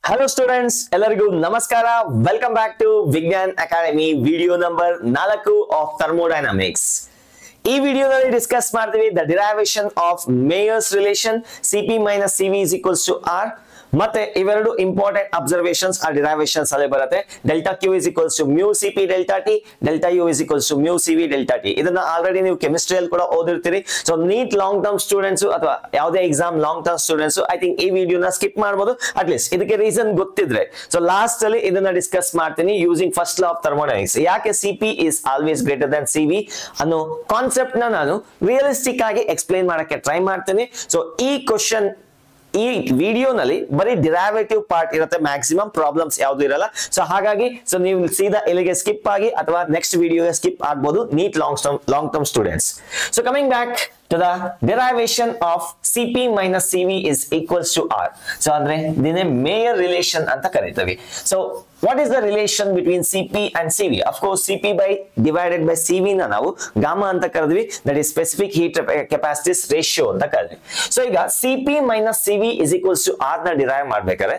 Hello students, ಎಲ್ಲರಿಗೂ ನಮಸ್ಕಾರ. Welcome back to Vigyan Academy video number 4 of thermodynamics. ಈ ವಿಡಿಯೋದಲ್ಲಿ ಡಿಸ್ಕಸ್ ಮಾಡ್ತೀವಿ the derivation of Mayer's relation Cp minus Cv is equals to R. ಮತ್ತೆ ಇವೆರಡು important observations ಆ derivations ಅಲ್ಲಿ ಬರುತ್ತೆ. Delta Q is equals to mu C P delta T, delta U is equals to mu C V delta T. ಇದನ್ನ already ನೀವು ಕೆಮಿಸ್ಟ್ರಿಯಲ್ಲಿ ಕೂಡ ಓದಿರ್ತೀರಿ. So NEET long term students ಅಥವಾ ಯಾವುದೇ exam long term students I think ಈ ವಿಡಿಯೋನ skip ಮಾಡಬಹುದು. ಅಟ್ ಲೀಸ್ಟ್ ಇದಕ್ಕೆ ರೀಸನ್ ಗೊತ್ತಿದ್ರೆ ಸೊ ಲಾಸ್ಟ್ ಅಲ್ಲಿ ಇದನ್ನ ಡಿಸ್ಕಸ್ ಮಾಡ್ತೀನಿ using first law of thermodynamics. ಯಾಕೆ C P is always greater Dhan C V ಅನ್ನೋ ಕಾನ್ಸೆಪ್ಟ್ ನ ನಾನು ರಿಯಲಿಸ್ಟಿಕ್ ಆಗಿ ಎಕ್ಸ್ಪ್ಲೈನ್ ಮಾಡಕ್ಕೆ ಟ್ರೈ ಮಾಡ್ತೀನಿ. ಸೊ ಈ ಕ್ವಶನ್ ಈ ವಿಡಿಯೋನಲ್ಲಿ ಬರೀ ಡಿರೈವೇಟಿವ್ ಪಾರ್ಟ್ ಇರುತ್ತೆ, ಮ್ಯಾಕ್ಸಿಮಮ್ ಪ್ರಾಬ್ಲಮ್ಸ್ ಯಾವುದು ಇರಲ್ಲ. ಸೊ ಹಾಗಾಗಿ ಸೊ ನೀವು ಸೀದಾ ಇಲ್ಲಿಗೆ ಸ್ಕಿಪ್ ಆಗಿ ಅಥವಾ ನೆಕ್ಸ್ಟ್ ವಿಡಿಯೋಗೆ ಸ್ಕಿಪ್ ಆಗ್ಬೋದು neat long term students. So coming back to the derivation of Cp minus Cv is equals to R. So andre dine Mayer relation anta karithavi. So what is the relation between Cp and Cv? Of course Cp by divided by Cv na ನಾವು gamma anta karidvi, that is specific heat capacities ratio anta karidvi. So iga Cp minus Cv is equals to R na derive ಮಾಡಬೇಕಾದ್ರೆ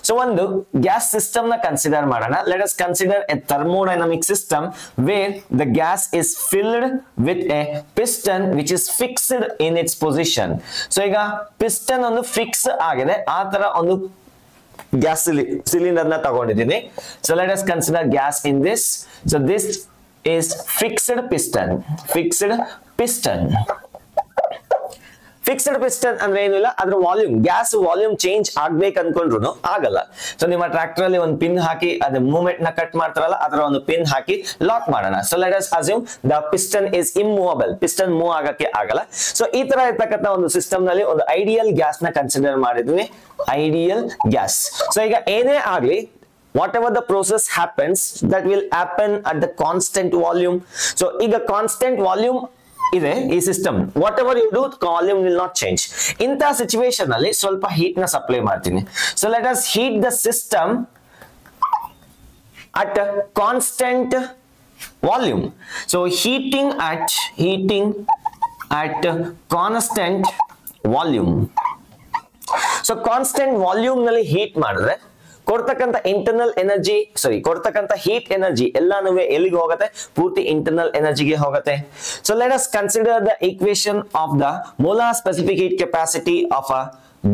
so ಒಂದು gas system na consider ಮಾಡೋಣ. Let us consider a thermodynamic system where the gas is filled with a piston which is fixed in its position. So ಈಗ piston ಒಂದು fix ಆಗಿದೆ, ಆ ತರ ಒಂದು gas cylinder ನ ತಗೊಂಡಿದ್ದೀನಿ. So let us consider gas in this. So this is fixed piston. Fixed piston ಅಂದ್ರೆ ಏನಿಲ್ಲ, ಅದ್ರ ವಾಲ್ಯೂಮ್ ಗ್ಯಾಸ್ ವಾಲ್ಯೂಮ್ ಚೇಂಜ್ ಆಗ್ಬೇಕು ಅನ್ಕೊಂಡ್ರು ಆಗಲ್ಲ. ಸೊ ನಿಮ್ಮ ಟ್ರಾಕ್ಟರ್ ಅಲ್ಲಿ ಒಂದು ಪಿನ್ ಹಾಕಿ ಅದ್ರ ಮೂವ್ಮೆಂಟ್ ನ ಕಟ್ ಮಾಡ್ತಾರಲ್ಲ, ಅದರ ಒಂದು ಪಿನ್ ಹಾಕಿ ಲಾಕ್ ಮಾಡೋಣ. So let us assume the piston is immovable, piston move ಆಗಕ್ಕೆ ಆಗಲ್ಲ. ಸೊ ಈ ತರ ಇರ್ತಕ್ಕಂಥ ಒಂದು ಸಿಸ್ಟಮ್ ನಲ್ಲಿ ಒಂದು ಐಡಿಯಲ್ ಗ್ಯಾಸ್ ನ ಕನ್ಸಿಡರ್ ಮಾಡಿದ್ವಿ, ಐಡಿಯಲ್ ಗ್ಯಾಸ್. ಸೊ ಈಗ ಏನೇ ಆಗ್ಲಿ, whatever the process happens, that will happen at the constant volume. So ಈಗ ಕಾನ್ಸ್ಟೆಂಟ್ ವಾಲ್ಯೂಮ್ ಇದೆ ಈ system, whatever you do volume will not change. ಇಂಥ ಸಿಚುವೇಶನ್ ಅಲ್ಲಿ ಸ್ವಲ್ಪ ಹೀಟ್ ನ ಸಪ್ಲೈ ಮಾಡ್ತೀನಿ. So let us heat the system at constant volume. So heating at constant volume. So constant volume ನಲ್ಲಿ heat ಮಾಡಿದ್ರೆ ಕೊಡ್ತಕ್ಕಂಥ ಇಂಟರ್ನಲ್ ಎನರ್ಜಿ ಕೊಡ್ತಕ್ಕಂಥ heat energy ಎಲ್ಲಾನು ಎಲ್ಲಿಗೆ ಹೋಗುತ್ತೆ, ಪೂರ್ತಿ ಇಂಟರ್ನಲ್ ಎನರ್ಜಿಗೆ ಹೋಗುತ್ತೆ. So let us consider the equation of the molar specific heat capacity of a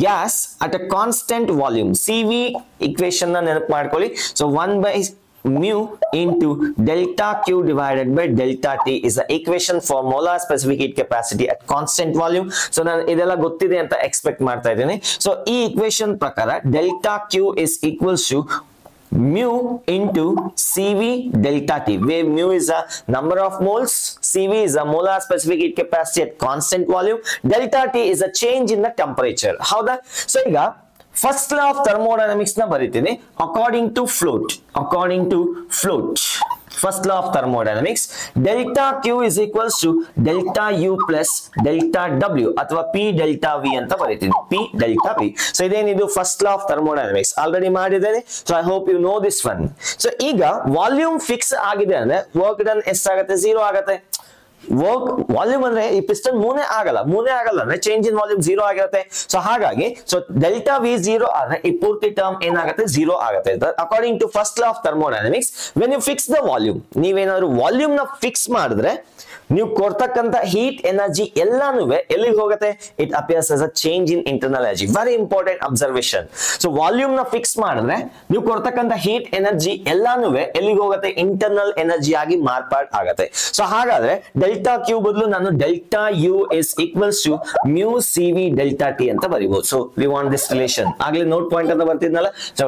gas at a constant volume. C V equation ನ ನೆನಪು ಮಾಡ್ಕೊಳ್ಳಿ. So 1 mu into delta Q divided by delta T is the equation for molar specific heat capacity at constant volume. So ನಾನು ಇದೆಲ್ಲ ಗೊತ್ತಿದೆ ಅಂತ expect ಮಾಡ್ತಾ ಇದ್ದೀನಿ. So ಈ ಈಕ್ವೇಶನ್ ಪ್ರಕಾರ delta Q is equals to mu into Cv delta T, where mu is a number of moles, Cv is a molar specific heat capacity at constant volume, delta T is a change in the temperature. ಹೌದಾ? So ಈಗ first law of thermodynamics ನ ಬರೀತೀನಿ according to flute. First law of thermodynamics, delta Q is equals to delta U plus delta W ಅಥವಾ P delta V ಅಂತ ಬರೀತೀನಿ, P delta V. So ಇದೇನಿದು first law of thermodynamics already ಮಾಡಿದ್ದೇನೆ. So I hope you know this one. So ಈಗ volume fix ಆಗಿದೆ ಅಂದ್ರೆ work done ಎಷ್ಟಾಗುತ್ತೆ, 0 ಆಗುತ್ತೆ. ವರ್ಕ್ ವಾಲ್ಯೂಮ್ ಅಂದ್ರೆ ಈ ಪಿಸ್ಟನ್ ಮೂನೇ ಆಗಲ್ಲ ಅಂದ್ರೆ ಚೇಂಜ್ ಇನ್ ವಾಲ್ಯೂಮ್ 0 ಆಗಿರುತ್ತೆ. ಸೊ ಹಾಗಾಗಿ ಸೊ ಡೆಲ್ಟಾ ವಿ 0 ಆದ್ರೆ ಈ ಪೂರ್ತಿ ಟರ್ಮ್ ಏನಾಗುತ್ತೆ, 0 ಆಗುತ್ತೆ. According to first law of thermodynamics, when you fix the volume, ನೀವೇನಾದ್ರು ವಾಲ್ಯೂಮ್ ನ ಫಿಕ್ಸ್ ಮಾಡಿದ್ರೆ ನೀವು ಕೊಡ್ತಕ್ಕಂಥ ಹೀಟ್ ಎನರ್ಜಿ ಎಲ್ಲಾನು ಎಲ್ಲಿಗೆ ಹೋಗುತ್ತೆ, it appears as a change in internal energy. Very important observation. So volume ನ ಫಿಕ್ಸ್ ಮಾಡಿದ್ರೆ ನೀವು ಕೊಡ್ತಕ್ಕಂಥ ಹೀಟ್ ಎನರ್ಜಿ ಎಲ್ಲಾನು ಎಲ್ಲಿಗೆ ಹೋಗುತ್ತೆ, ಇಂಟರ್ನಲ್ ಎನರ್ಜಿ ಆಗಿ ಮಾರ್ಪಾಡ್ ಆಗುತ್ತೆ. ಸೊ ಹಾಗಾದ್ರೆ ಡೆಲ್ಟಾ ಕ್ಯೂ ಬದಲು ನಾನು delta U is equals to mu C V delta T ಅಂತ ಬರೀಬಹುದು. So we want this relation. ಆಗ್ಲೇ ನೋಟ್ ಪಾಯಿಂಟ್ ಅಂತ ಬರ್ತಿದ್ನಲ್ಲ, ಸೊ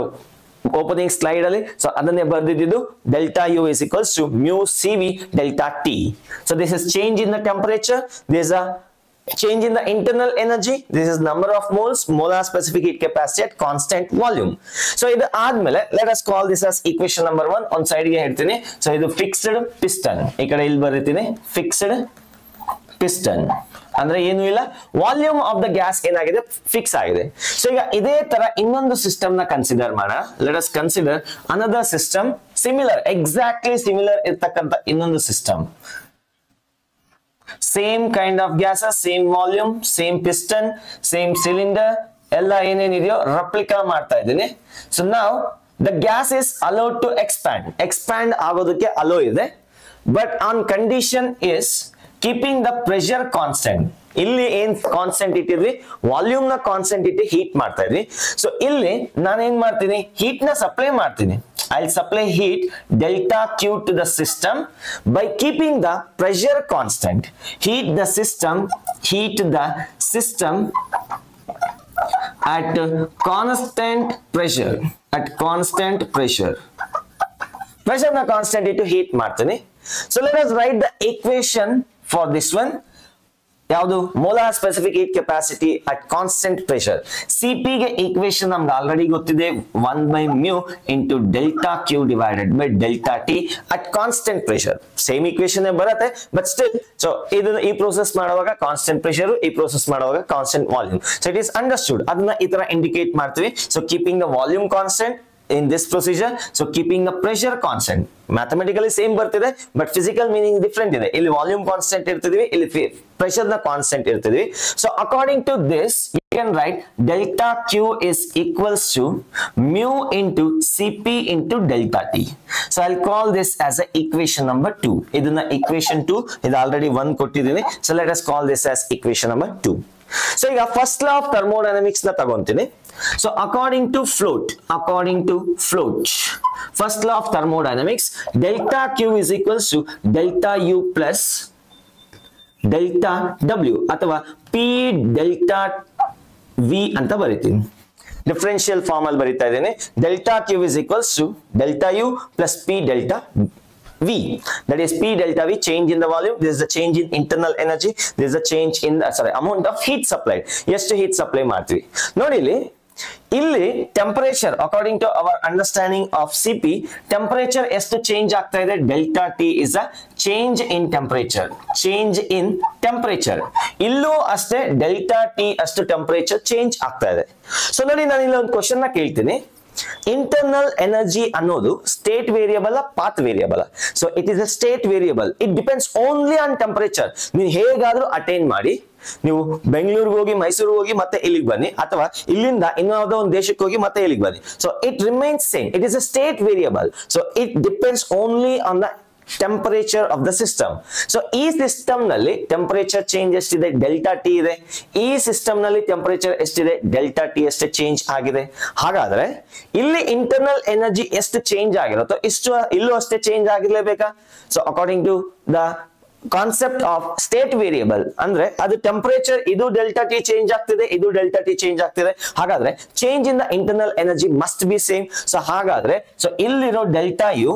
ಓಪನಿಂಗ್ ಸ್ಲೈಡ್ ಅಲ್ಲಿ ಸೊ ಅದನ್ನೇ ಬರ್ದಿದ್ದು, delta U is equals to mu C V delta T. So this is change in the temperature, this is a change in the internal energy, this is number of moles, molar specific heat capacity at constant volume. So idu aadmele let us call this as equation number 1. on side ge ಹೇಳ್ತೀನಿ. So ಇದು fixed piston, ಈ ಕಡೆ ಇಲ್ಲಿ ಬರೀತೀನಿ fixed piston ಅಂದ್ರೆ ಏನು ಇಲ್ಲ, volume of the gas ಏನಾಗಿದೆ, ಫಿಕ್ಸ್ ಆಗಿದೆ. ಸೊ ಈಗ ಇದೇ ತರ ಇನ್ನೊಂದು ಸಿಸ್ಟಮ್ ನ ಕನ್ಸಿಡರ್ ಮಾಡೋಣ. Let us consider another system similar, exactly similar ಇರ್ತಕ್ಕಂಥ ಇನ್ನೊಂದು system. Same kind of gases, same volume, same piston, same cylinder, ಎಲ್ಲ ಏನೇನಿದೆಯೋ ರೆಪ್ಲಿಕಾ ಮಾಡ್ತಾ ಇದ್ದೀನಿ. ಸೊ ನಾವು the gas is allowed to expand ಆಗೋದಕ್ಕೆ ಅಲೋ ಇದೆ, but on condition is keeping the pressure constant. ಇಲ್ಲಿ ಏನ್ ಕಾನ್ಸ್ಟೆಂಟ್ ಇಟ್ಟಿದ್ವಿ, ವಾಲ್ಯೂಮ್ ನ ಕಾನ್ಸ್ಟೆಂಟ್ ಇಟ್ಟು ಹೀಟ್ ಮಾಡ್ತಾ ಇದ್ವಿ. ಸೊ ಇಲ್ಲಿ ನಾನು ಏನ್ ಮಾಡ್ತೀನಿ, ಹೀಟ್ ನ ಸಪ್ಲೈ ಮಾಡ್ತೀನಿ. I'll supply heat delta Q to the system by keeping the pressure constant. Heat the system at constant pressure. Pressure na constant into heat ಮಾಡ್ತೀನಿ. So let us write the equation for this one. ಯಾವುದು, molar specific heat capacity at constant pressure. Cp ಗೆ equation ನಮ್ಗೆ already ಗೊತ್ತಿದೆ, 1/μ into delta Q divided by delta T at constant pressure. Same equation ಬರುತ್ತೆ, but still so ಇದನ್ನ ಈ process ಮಾಡುವಾಗ constant pressure, ಈ process ಮಾಡುವಾಗ constant volume. So it is understood. ಅದನ್ನ ಈ ತರ ಇಂಡಿಕೇಟ್ ಮಾಡ್ತೀವಿ. So keeping the volume constant in this procedure, so keeping the pressure constant. Mathematically same ಬರ್ತಿದೆ, but physical meaning different ಇದೆ. ಇಲ್ಲಿ ವಾಲ್ಯೂಮ್ ಕಾನ್ಸ್ಟೆಂಟ್ ಇರ್ತಿದ್ವಿ, ಇಲ್ಲಿ ಪ್ರೆಷರ್ ನ ಕಾನ್ಸ್ಟೆಂಟ್ ಇರ್ತಿದ್ವಿ. So according to this you can write delta Q is equals to mu into Cp into delta T. So I'll call this as a equation number 2. ಇದನ್ನ equation 2, ಇದು already 1 ಕೊಟ್ಟಿದ್ದೀನಿ. So let us call this as equation number 2. So ಈಗ first law of thermodynamics ನ ತಗೊಂತೀನಿ. So according to float, first law of thermodynamics, delta Q is equals to delta U plus delta W ಅಥವಾ P delta V ಅಂತ ಬರೀತೀನಿ. Differential form ಅಲ್ಲಿ ಬರೀತಾ ಇದ್ದೇನೆ. delta Q is equals to delta U plus P delta V. That is P delta V, change in the volume. This is the change in internal energy. This is the change in the amount of heat supplied. ಎಷ್ಟು heat supply ಮಾಡ್ತೀವಿ ನೋಡಿ. ಇಲ್ಲಿ temperature according to our understanding of Cp, temperature ಎಷ್ಟು change ಆಗ್ತಾ ಇದೆ, delta T is a change in temperature. ಇಲ್ಲೂ ಅಷ್ಟೇ delta T ಅಷ್ಟು ಟೆಂಪರೇಚರ್ ಚೇಂಜ್ ಆಗ್ತಾ ಇದೆ. ಸೊ ನೋಡಿ, ನಾನು ಇಲ್ಲಿ ಒಂದು ಕ್ವಶನ್ ನ ಕೇಳ್ತೀನಿ. ಇಂಟರ್ನಲ್ ಎನರ್ಜಿ ಅನ್ನೋದು state variable, path variable? So it is a state variable. It depends only on temperature. ನೀವು ಹೇಗಾದ್ರೂ ಅಟೈನ್ ಮಾಡಿ, ನೀವು ಬೆಂಗಳೂರಿಗೆ ಹೋಗಿ, ಮೈಸೂರಿಗೆ ಹೋಗಿ ಮತ್ತೆ ಇಲ್ಲಿಗೆ ಬನ್ನಿ, ಅಥವಾ ಇಲ್ಲಿಂದ ಇನ್ಯಾವುದೋ ಒಂದು ದೇಶಕ್ಕೆ ಹೋಗಿ ಮತ್ತೆ ಇಲ್ಲಿಗೆ ಬನ್ನಿ. So it remains same. It is a state variable. So it depends only on the temperature of the system. So ಈ ಸಿಸ್ಟಮ್ ನಲ್ಲಿ ಟೆಂಪರೇಚರ್ ಚೇಂಜ್ ಎಷ್ಟಿದೆ, ಡೆಲ್ಟಾ T ಇದೆ. ಈ ಸಿಸ್ಟಮ್ ನಲ್ಲಿ ಟೆಂಪರೇಚರ್ ಎಷ್ಟಿದೆ, ಡೆಲ್ಟಾ T ಅಷ್ಟೇ ಚೇಂಜ್ ಆಗಿದೆ. ಹಾಗಾದ್ರೆ ಇಲ್ಲಿ ಇಂಟರ್ನಲ್ ಎನರ್ಜಿ ಎಷ್ಟು ಚೇಂಜ್ ಆಗಿರುತ್ತೋ ಇಲ್ಲೂ ಅಷ್ಟೇ ಚೇಂಜ್ ಆಗಿರ್ಲೇಬೇಕಾ? So according to the concept of state variable ಅಂದ್ರೆ ಅದು ಟೆಂಪರೇಚರ್, ಇದು ಡೆಲ್ಟಾ T ಚೇಂಜ್ ಆಗ್ತಿದೆ, ಇದು ಡೆಲ್ಟಾ T ಚೇಂಜ್ ಆಗ್ತಿದೆ. ಹಾಗಾದ್ರೆ change in the internal energy must be same. So ಹಾಗಾದ್ರೆ ಇಲ್ಲಿರೋ ಡೆಲ್ಟಾ U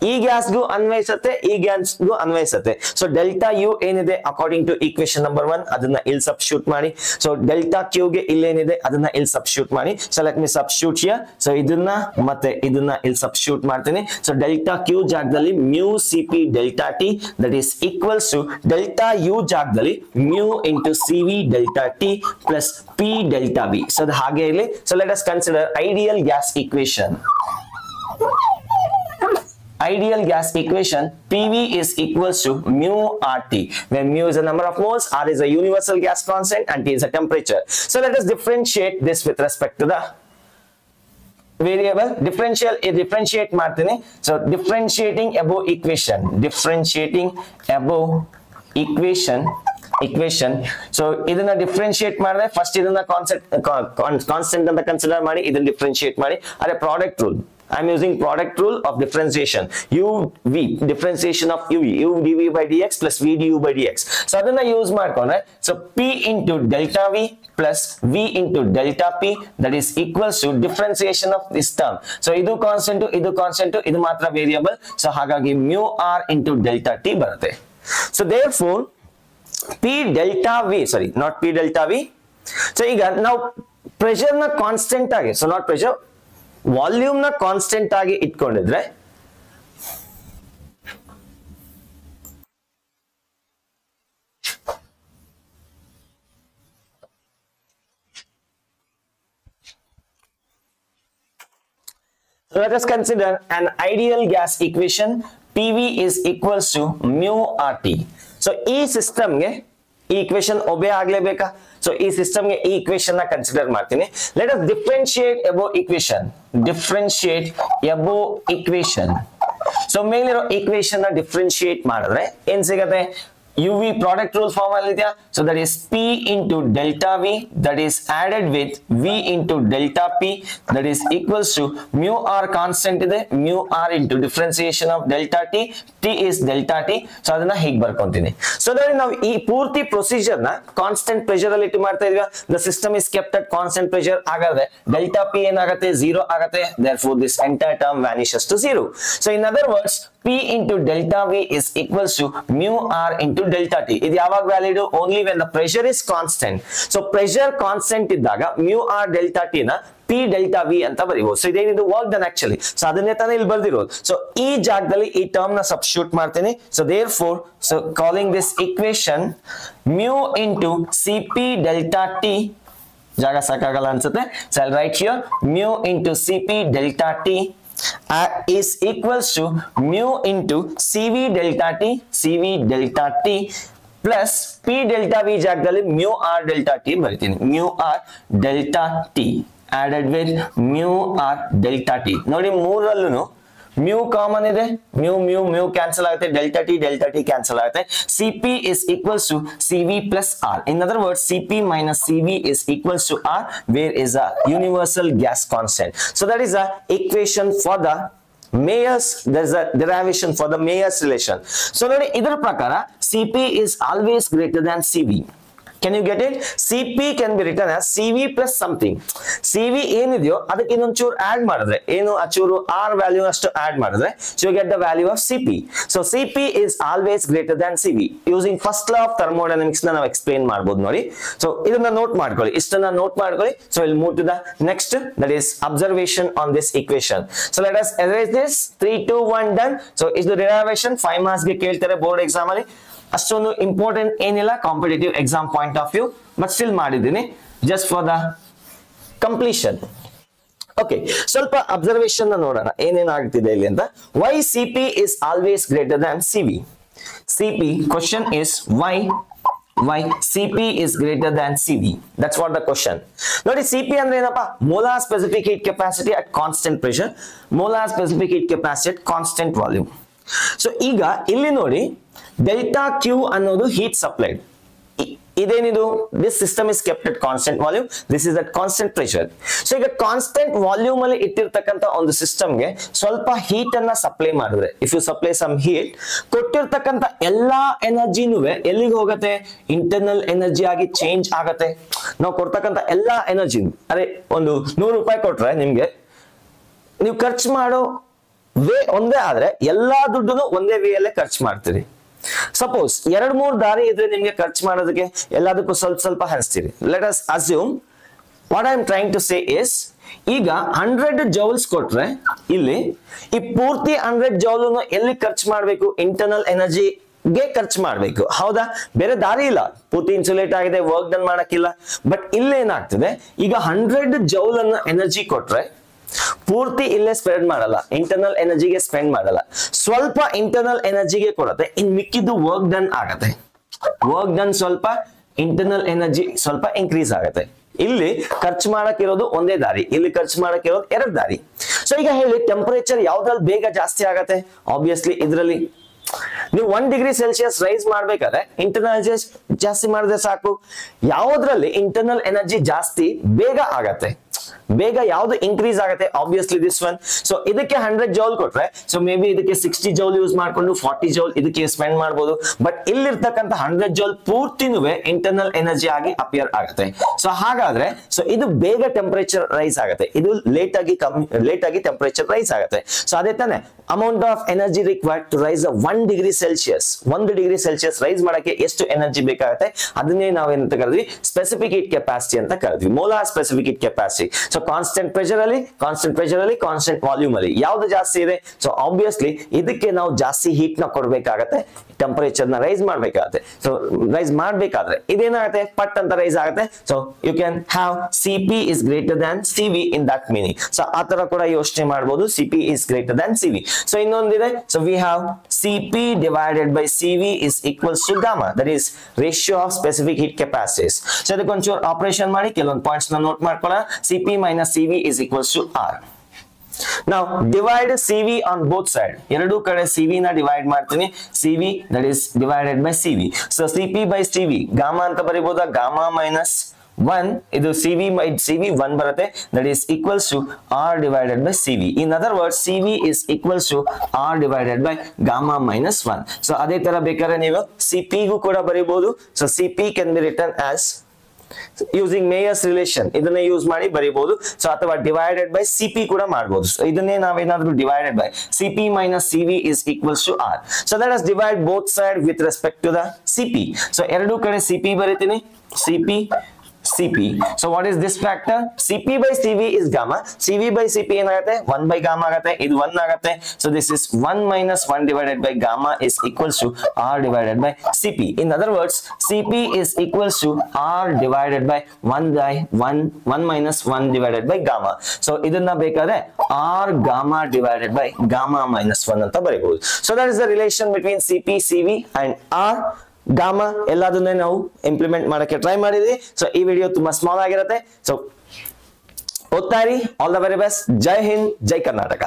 ಈ ಗ್ಯಾಸ್ಗೂ ಅನ್ವಯಿಸುತ್ತೆ, ಈ ಗ್ಯಾಸ್ಗೂ ಅನ್ವಯಿಸುತ್ತೆ. ಸೊ ಡೆಲ್ಟಾ U ಏನಿದೆ ಅಕಾರ್ಡಿಂಗ್ ಟು ಈಕ್ವೇಶನ್ ನಂಬರ್ 1, ಅದನ್ನ ಇಲ್ಲಿ ಸಬ್ಸ್ಟಿಟ್ಯೂಟ್ ಮಾಡಿ. ಸೊ ಡೆಲ್ಟಾ Q ಗೆ ಇಲ್ಲೇನಿದೆ ಅದನ್ನ ಇಲ್ಲಿ ಸಬ್ಸ್ಟಿಟ್ಯೂಟ್ ಮಾಡಿ. So let me substitute here. So ಇದನ್ನ ಮತ್ತೆ ಇದನ್ನ ಇಲ್ಲಿ ಸಬ್ಸ್ಟಿಟ್ಯೂಟ್ ಮಾಡ್ತೀನಿ. ಸೊ ಡೆಲ್ಟಾ Q ಜಾಗದಲ್ಲಿ mu Cp delta T, that is equals to delta U ಜಾಗದಲ್ಲಿ mu into Cv delta T plus P delta V. So ಅದು ಹಾಗೆ ಇರಲಿ. So let us consider ideal gas equation. Ideal gas equation, PV is equals to mu RT, where mu is the number of moles, R is a universal gas constant, and T is a temperature. So let us differentiate this with respect to the variable. Differentiate ಮಾಡ್ತೀನಿ. So differentiating above equation. So ಇದನ್ನ differentiate ಮಾಡಿದ್ರೆ first ಇದನ್ನ constant ಅಂತ consider ಮಾಡಿ, ಇದನ್ನ differentiate ಮಾಡಿ. ಅದೇ product rule, I'm using product rule of differentiation. UV, differentiation of UV, U dV by dx plus V du by dx. So ಅದನ್ನ use ಮಾಡ್ಕೊಂಡ್ರೆ, so P into delta V plus V into delta P, that is equals to differentiation of this term. So ಇದು constant, ಇದು ಮಾತ್ರ variable. So ಹಾಗಾಗಿ mu R into delta T ಬರುತ್ತೆ. So therefore P delta V, sorry, not P delta V. So ಈಗ ನಾವು pressure ನ constant ಆಗಿ, so not pressure, volume ನ ಕಾನ್ಸ್ಟೆಂಟ್ ಆಗಿ ಇಟ್ಕೊಂಡಿದ್ರೆ let us consider an ideal gas equation. PV is equals to mu RT. So ಈ system ಗೆ ಈ equation ಒಬೆ ಆಗ್ಲೇಬೇಕಾ? So ಈ ಸಿಸ್ಟಮ್ ಗೆ ಈ ಇಕ್ವೇಶನ್ ನ ಕನ್ಸಿಡರ್ ಮಾಡ್ತೀನಿ. ಲೆಟ್ ಅಸ್ ಡಿಫರೆನ್ಶಿಯೇಟ್ ಅಬೋ ಇಕ್ವೇಶನ್. ಡಿಫರೆನ್ಶಿಯೇಟ್ ಅಬೋ ಇಕ್ವೇಶನ್. ಸೊ ಮೇಲಿರೋ ಇಕ್ವೇಶನ್ ನ ಡಿಫರೆನ್ಶಿಯೇಟ್ ಮಾಡಿದ್ರೆ ಏನ್ ಸಿಗತ್ತೆ? UV product rule form ಅಲ್ಲಿ ಇದೆಯಾ? So that is P into delta V that is added with V into delta P that is equals to mu R constant ಇದೆ, mu R into differentiation of delta T, T is delta T. So ಅದನ್ನ ಹೀಗೆ ಬರ್ಕೊಂತೀನಿ. So ನೋಡಿ ನಾವು ಈ ಪೂರ್ತಿ procedure ನ constant pressure ಅಲ್ಲಿ ಇಟ್ಟು ಮಾಡ್ತಾ ಇದೀವಿ. The system is kept at constant pressure. ಹಾಗಾದ್ರೆ delta P ಏನಾಗುತ್ತೆ? 0 ಆಗುತ್ತೆ. Therefore this entire term vanishes to 0. So in other words P into delta V is equals to mu R into delta T. ಇದು ಯಾವಾಗ valid? Only when the pressure is constant. So pressure constant ಇದ್ದಾಗ mu R delta T ನ P delta V ಅಂತ ಬರೀಬಹುದು. So ಇದೇನಿದು work done actually. So ಅದನ್ನೇ ತಾನೇ ಇಲ್ಲಿ ಬರ್ದಿರೋದು. ಸೊ ಈ ಜಾಗದಲ್ಲಿ ಈ ಟರ್ಮ್ ನ ಸಬ್ಸ್ಟಿಟ್ಯೂಟ್ ಮಾಡ್ತೀನಿ. So therefore so calling this equation mu into Cp delta T, ಜಾಗ ಸಾಕಾಗಲ್ಲ ಅನ್ಸುತ್ತೆ. So I'll write here mu into Cp delta T is equals to mu into CV delta T plus P delta V ಜಾಗದಲ್ಲಿ mu R delta T ಬರೀತೀನಿ. mu R delta T added with mu R delta T. ನೋಡಿ ಮೂರಲ್ಲೂ mu common ಇದೆ, mu cancel ಆಗುತ್ತೆ, delta T cancel ಆಗುತ್ತೆ. Cp is equals to Cv plus R. In other words, Cp minus Cv is equals to R, where is a universal gas constant. So that is a equation for the Mayer's, there's a derivation for the Mayer's relation. So ನೋಡಿ ಇದರ ಪ್ರಕಾರ Cp is always greater than Cv. Can you get it? Cp can be written as Cv plus something. Cv ಏನಿದೆಯೋ ಅದಕ್ಕೆ ಇನ್ನೊಂಚೂರು add ಮಾಡಿದ್ರೆ, ಏನು ಅಚೂರು R value ಅಷ್ಟು add ಮಾಡಿದ್ರೆ, so you get the value of Cp. So Cp is always greater than Cv. Using first law of thermodynamics ನ ನಾವು explain ಮಾಡಬಹುದು ನೋಡಿ. So ಇದನ್ನ ನೋಟ್ ಮಾಡ್ಕೊಳ್ಳಿ, ಇಷ್ಟನ್ನ ನೋಟ್ ಮಾಡ್ಕೊಳ್ಳಿ. So we'll move to the next, that is observation on this equation. So let us erase this. 3 2 1 done. So ಇದು derivation 5 marks ಗೆ ಕೇಳ್ತಾರೆ ಬೋರ್ಡ್ ಎಕ್ಸಾಮ್ ಅಲ್ಲಿ. ಅಷ್ಟೊಂದು ಇಂಪಾರ್ಟೆಂಟ್ ಏನಿಲ್ಲ competitive exam point of view, but still ಮಾಡಿದ್ದೀನಿ just for the completion. Okay, ಸ್ವಲ್ಪ observation ನೋಡೋಣ ಏನೇನಾಗ್ತಿದೆ ಇಲ್ಲಿ ಅಂತ. Why Cp is always greater than Cv? Cp, question is why Cp is greater than Cv? That's what the question. ನೋಡಿ Cp ಅಂದ್ರೆ ಏನಪ್ಪಾ? molar specific heat capacity at constant pressure, molar specific heat capacity at constant volume. So ಈಗ ಇಲ್ಲಿ ನೋಡಿ delta Q ಅನ್ನೋದು heat supplied. ಇದೇನಿದು? This system is kept at constant volume, this is at constant pressure. So ಈಗ constant volume ಅಲ್ಲಿ ಇಟ್ಟಿರ್ತಕ್ಕಂಥ ಒಂದು ಸಿಸ್ಟಮ್ಗೆ ಸ್ವಲ್ಪ ಹೀಟ್ ಅನ್ನ ಸಪ್ಲೈ ಮಾಡಿದ್ರೆ, if you supply some heat, ಕೊಟ್ಟಿರ್ತಕ್ಕಂಥ ಎಲ್ಲಾ ಎನರ್ಜಿನೂ ಎಲ್ಲಿಗೆ ಹೋಗುತ್ತೆ? ಇಂಟರ್ನಲ್ ಎನರ್ಜಿ ಆಗಿ ಚೇಂಜ್ ಆಗತ್ತೆ. ನಾವು ಕೊಡ್ತಕ್ಕಂಥ ಎಲ್ಲಾ ಎನರ್ಜಿ, ಅದೇ ಒಂದು 100 ರೂಪಾಯಿ ಕೊಟ್ರೆ ನಿಮ್ಗೆ ನೀವು ಖರ್ಚು ಮಾಡೋ ವೇ ಒಂದೇ ಆದ್ರೆ ಎಲ್ಲಾ ದುಡ್ಡು ಒಂದೇ ವೇ ಅಲ್ಲೇ ಖರ್ಚು ಮಾಡ್ತೀರಿ. ಸಪೋಸ್ 2-3 ದಾರಿ ಇದ್ರೆ ನಿಮ್ಗೆ ಖರ್ಚು ಮಾಡೋದಕ್ಕೆ ಎಲ್ಲದಕ್ಕೂ ಸ್ವಲ್ಪ ಹಂಚ್ತೀರಿ. Let us assume what I am trying to say is, ಈಗ 100 ಜೌಲ್ಸ್ ಕೊಟ್ರೆ ಇಲ್ಲಿ ಈ ಪೂರ್ತಿ 100 ಜೌಲ್ ಎಲ್ಲಿ ಖರ್ಚು ಮಾಡ್ಬೇಕು? ಇಂಟರ್ನಲ್ ಎನರ್ಜಿಗೆ ಖರ್ಚು ಮಾಡ್ಬೇಕು, ಹೌದಾ? ಬೇರೆ ದಾರಿ ಇಲ್ಲ. ಪೂರ್ತಿ ಇನ್ಸುಲೇಟ್ ಆಗಿದೆ, ವರ್ಕ್ ಡನ್ ಮಾಡಕ್ಕಿಲ್ಲ. ಬಟ್ ಇಲ್ಲೇನಾಗ್ತದೆ, ಈಗ 100 ಜೌಲ್ ಅನ್ನ ಎನರ್ಜಿ ಕೊಟ್ರೆ ಪೂರ್ತಿ ಇಲ್ಲೇ ಸ್ಪೆಂಡ್ ಮಾಡಲ್ಲ, ಇಂಟರ್ನಲ್ ಎನರ್ಜಿಗೆ ಸ್ಪೆಂಡ್ ಮಾಡಲ್ಲ, ಸ್ವಲ್ಪ ಇಂಟರ್ನಲ್ ಎನರ್ಜಿಗೆ ಕೊಡುತ್ತೆ. ಇನ್ ಮಿಕ್ಕಿದ್ದು ವರ್ಕ್ ಡನ್ ಆಗತ್ತೆ. ವರ್ಕ್ ಡನ್ ಸ್ವಲ್ಪ, ಇಂಟರ್ನಲ್ ಎನರ್ಜಿ ಸ್ವಲ್ಪ ಇನ್ಕ್ರೀಸ್ ಆಗುತ್ತೆ. ಇಲ್ಲಿ ಖರ್ಚು ಮಾಡಕ್ಕಿರೋದು ಒಂದೇ ದಾರಿ, ಇಲ್ಲಿ ಖರ್ಚು ಮಾಡಕ್ಕಿರೋದು 2 ದಾರಿ. ಸೊ ಈಗ ಹೇಳಿ, ಟೆಂಪರೇಚರ್ ಯಾವ್ದ್ರಲ್ಲಿ ಬೇಗ ಜಾಸ್ತಿ ಆಗತ್ತೆ? ಆಬ್ವಿಯಸ್ಲಿ ಇದರಲ್ಲಿ. ನೀವು 1 ಡಿಗ್ರಿ ಸೆಲ್ಸಿಯಸ್ ರೈಸ್ ಮಾಡ್ಬೇಕಾದ್ರೆ ಇಂಟರ್ನಲ್ ಎನರ್ಜಿ ಜಾಸ್ತಿ ಮಾಡಿದ್ರೆ ಸಾಕು. ಯಾವ್ದ್ರಲ್ಲಿ ಇಂಟರ್ನಲ್ ಎನರ್ಜಿ ಜಾಸ್ತಿ ಬೇಗ ಆಗತ್ತೆ, ಬೇಗ ಯಾವ್ದು ಇನ್ಕ್ರೀಸ್ ಆಗುತ್ತೆ? Obviously this one. ಸೊ ಇದಕ್ಕೆ 100 ಜೌಲ್ ಕೊಟ್ರೆ, ಸೊ ಮೇ ಬಿ ಇದಕ್ಕೆ 60 ಜೌಲ್ ಯೂಸ್ ಮಾಡ್ಕೊಂಡು 40 ಜೌಲ್ ಇದಕ್ಕೆ ಸ್ಪೆಂಡ್ ಮಾಡಬಹುದು. ಬಟ್ ಇಲ್ಲಿರ್ತಕ್ಕಂಥ 100 ಜೌಲ್ ಪೂರ್ತಿನೂ ಇಂಟರ್ನಲ್ ಎನರ್ಜಿ ಆಗಿ ಅಪಿಯರ್ ಆಗುತ್ತೆ. ಸೊ ಹಾಗಾದ್ರೆ ಸೊ ಇದು ಬೇಗ ಟೆಂಪರೇಚರ್ ರೈಸ್ ಆಗುತ್ತೆ, ಇದು ಲೇಟ್ ಆಗಿ ಟೆಂಪರೇಚರ್ ರೈಸ್ ಆಗುತ್ತೆ. ಸೊ ಅದೇ ತಾನೆ amount of energy required to raise 1 degree Celsius. 1 degree Celsius raise ಮಾಡಕ್ಕೆ ಎಷ್ಟು ಎನರ್ಜಿ ಬೇಕಾಗುತ್ತೆ? ಅದನ್ನೇ ನಾವೇನಂತ ಕರೆದ್ವಿ? ಸ್ಪೆಸಿಫಿಕ್ ಹೀಟ್ ಕೆಪಾಸಿಟಿ ಅಂತ ಕರೆದ್ವಿ, molar specific heat capacity. So constant pressure ಅಲ್ಲಿ ಕಾನ್ಸ್ಟೆಂಟ್ ವಾಲ್ಯೂಮ್ ಅಲ್ಲಿ ಯಾವ್ದು ಜಾಸ್ತಿ ಇದೆ? ಸೊ ಆಬ್ವಿಯಸ್ಲಿ ಇದಕ್ಕೆ ನಾವು ಜಾಸ್ತಿ ಹೀಟ್ ನ ಕೊಡ್ಬೇಕಾಗತ್ತೆ, ಟೆಂಪರೇಚರ್ ನ ರೈಸ್ ಮಾಡ್ಬೇಕಾಗತ್ತೆ. ಸೊ ರೈಸ್ ಮಾಡ್ಬೇಕಾದ್ರೆ ಇದೇನಾಗುತ್ತೆ, ಪಟ್ ಅಂತ ರೈಸ್ ಆಗುತ್ತೆ. So you can have Cp is greater than Cv in that meaning. ಸೊ ಆ ತರ ಕೂಡ ಯೋಚನೆ ಮಾಡಬಹುದು, Cp is greater than Cv. So ಇನ್ನೊಂದಿದೆ, so we have Cp divided by Cv is equals to gamma, that is ratio of specific heat capacities. So ಇದಕ್ಕೊಂಚೂರು operation ಮಾಡಿ ಕೆಲವೊಂದು ಪಾಯಿಂಟ್ಸ್ ನ ನೋಟ್ ಮಾಡ್ಕೊಳ್ಳೋಣ. Cp minus Cv is equals to R. Now divide Cv on both side. ಎರಡೂ ಕಡೆ Cv ನ divide ಮಾಡ್ತೀನಿ. Cv that is divided by Cv. So Cp by Cv gamma ಅಂತ ಬರೀಬಹುದಾ? gamma minus 1 ಇದು Cv by Cv 1 ಬರುತ್ತೆ, that is equals to R divided by Cv. In other words, Cv is equals to R divided by gamma minus 1. So ಅದೇ ತರ ಬೇಕಾದ್ರೆ ನೀವು Cp ಗೂ ಕೂಡ ಬರೀಬಹುದು. So Cp can be written as using Mayer's relation, ಇದನ್ನ use ಮಾಡಿ ಬರೀಬಹುದು. So ಅಥವಾ divided by Cp ಕೂಡ ಮಾಡಬಹುದು. ಸೊ ಇದನ್ನೇ ನಾವೇನಾದ್ರೂ divided by Cp minus Cv is equals to R. So let us divide both side with respect to the Cp. So ಎರಡೂ ಕಡೆ Cp ಬರೀತೀನಿ, Cp. So what is this factor? Cp by Cv is gamma. Cv by Cp ಏನಾಗುತ್ತೆ? 1 by gamma ಆಗುತ್ತೆ. ಇದು 1 ಆಗುತ್ತೆ. So this is 1 minus 1 divided by gamma is equals to R divided by Cp. In other words, Cp is equals to R divided by 1 minus 1 divided by gamma. So ಇದನ್ನ ಬೇಕಾದ್ರೆ R gamma divided by gamma minus 1 ಅಂತ ಬರೀಬಹುದು. So that is the relation between Cp, Cv and R. Gamma ಎಲ್ಲದನ್ನೇ ನಾವು implement ಮಾಡಕ್ಕೆ try ಮಾಡಿದ್ವಿ. So ಈ video ತುಂಬಾ small ಆಗಿರುತ್ತೆ. ಸೊ ಓದ್ತಾ ಇರಿ. All the very best. Jai Hind, Jai Karnataka.